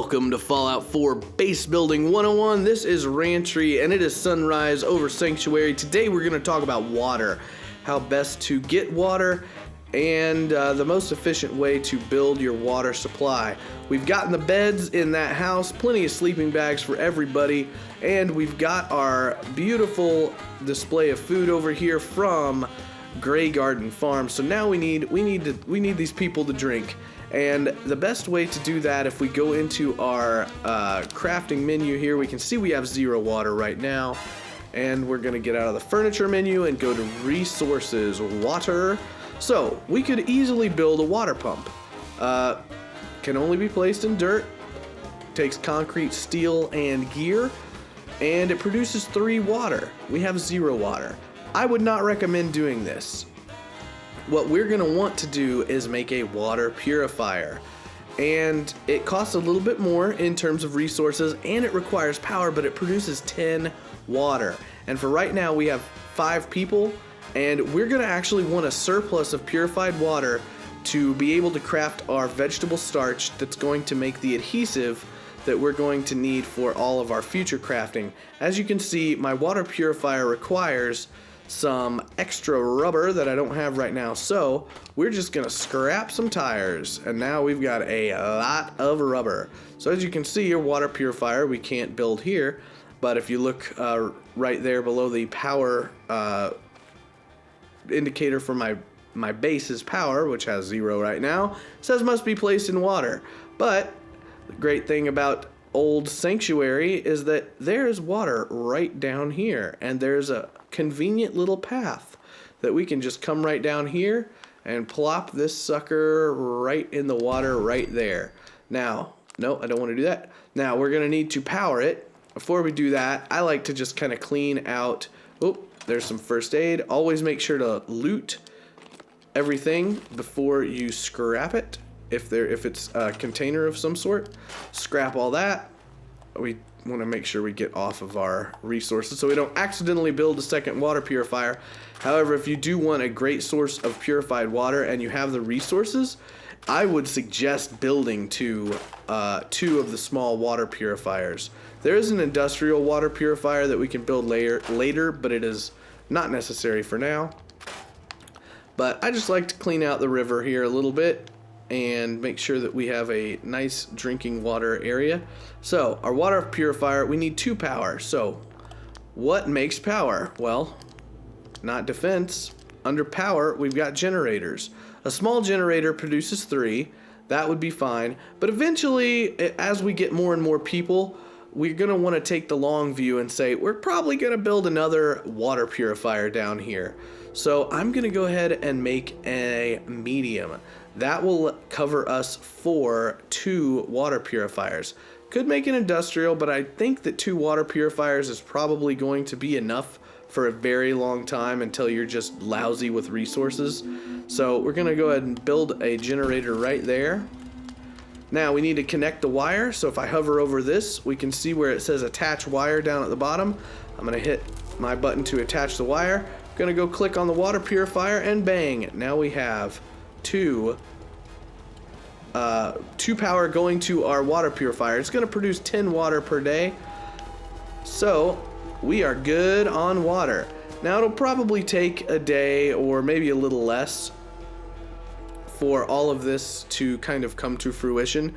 Welcome to Fallout 4 Base Building 101. This is Rantry and it is sunrise over Sanctuary. Today we're going to talk about water, how best to get water, and the most efficient way to build your water supply. We've gotten the beds in that house, plenty of sleeping bags for everybody, and we've got our beautiful display of food over here from Grey Garden Farm. So now we need these people to drink. And the best way to do that, if we go into our crafting menu here, we can see we have 0 water right now. And we're going to get out of the furniture menu and go to resources, water. So we could easily build a water pump. Can only be placed in dirt, takes concrete, steel, and gear, and it produces 3 water. We have 0 water. I would not recommend doing this. What we're going to want to do is make a water purifier, and it costs a little bit more in terms of resources, and it requires power, but it produces 10 water. And for right now we have 5 people, and we're going to actually want a surplus of purified water to be able to craft our vegetable starch that's going to make the adhesive that we're going to need for all of our future crafting. As you can see, my water purifier requires some extra rubber that I don't have right now, so we're just gonna scrap some tires, and now we've got a lot of rubber. So as you can see, your water purifier we can't build here, but if you look right there below the power indicator for my base's power, which has 0 right now, says must be placed in water. But the great thing about old Sanctuary is that there's water right down here, and there's a convenient little path that we can just come right down here and plop this sucker right in the water right there. Now, no, I don't want to do that. Now we're gonna need to power it. Before we do that, I like to just kind of clean out. Oh, there's some first aid. Always make sure to loot everything before you scrap it. If it's a container of some sort, scrap all that. We want to make sure we get off of our resources so we don't accidentally build a second water purifier. However, if you do want a great source of purified water and you have the resources, I would suggest building 2 of the small water purifiers. There is an industrial water purifier that we can build later, but it is not necessary for now. But I just like to clean out the river here a little bit and make sure that we have a nice drinking water area. So our water purifier, we need 2 power. So what makes power? Well, not defense. Under power, we've got generators. A small generator produces 3. That would be fine. But eventually, as we get more and more people, we're gonna wanna take the long view and say, we're probably gonna build another water purifier down here. So I'm gonna go ahead and make a medium. That will cover us for 2 water purifiers. Could make an industrial, but I think that 2 water purifiers is probably going to be enough for a very long time until you're just lousy with resources. So we're gonna go ahead and build a generator right there. Now we need to connect the wire, so if I hover over this, we can see where it says attach wire down at the bottom. I'm gonna hit my button to attach the wire. I'm gonna go click on the water purifier and bang, now we have 2 power going to our water purifier. It's going to produce 10 water per day, so we are good on water. Now it'll probably take a day or maybe a little less for all of this to kind of come to fruition.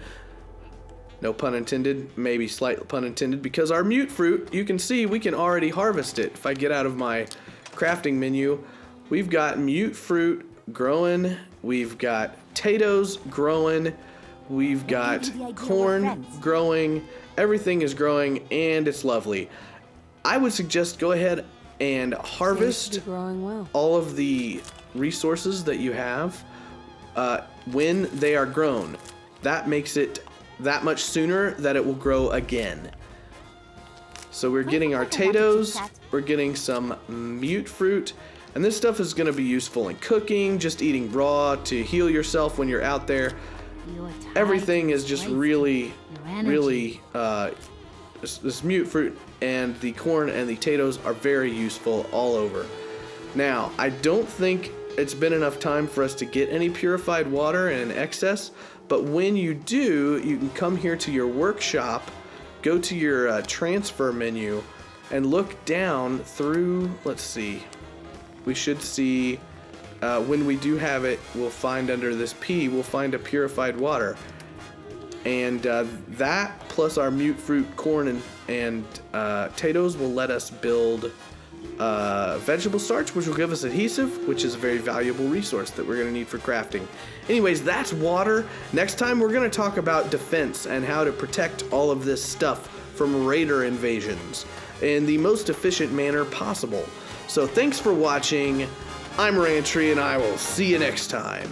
No pun intended, maybe slight pun intended, because our mute fruit, you can see we can already harvest it. If I get out of my crafting menu, we've got mute fruit growing, we've got potatoes growing, we've got corn growing, everything is growing, and it's lovely. I would suggest go ahead and harvest all of the resources that you have when they are grown. That makes it that much sooner that it will grow again. So we're getting our potatoes, we're getting some mute fruit, and this stuff is going to be useful in cooking, just eating raw to heal yourself when you're out there. Everything is just really, this mute fruit and the corn and the potatoes are very useful all over. Now, I don't think it's been enough time for us to get any purified water in excess, but when you do, you can come here to your workshop, go to your transfer menu, and look down through, let's see, we should see, when we do have it, we'll find under this P, we'll find a purified water. And that plus our mute fruit, corn, and potatoes will let us build vegetable starch, which will give us adhesive, which is a very valuable resource that we're going to need for crafting. Anyways, that's water. Next time we're going to talk about defense and how to protect all of this stuff from raider invasions in the most efficient manner possible. So thanks for watching. I'm Rantry, and I will see you next time.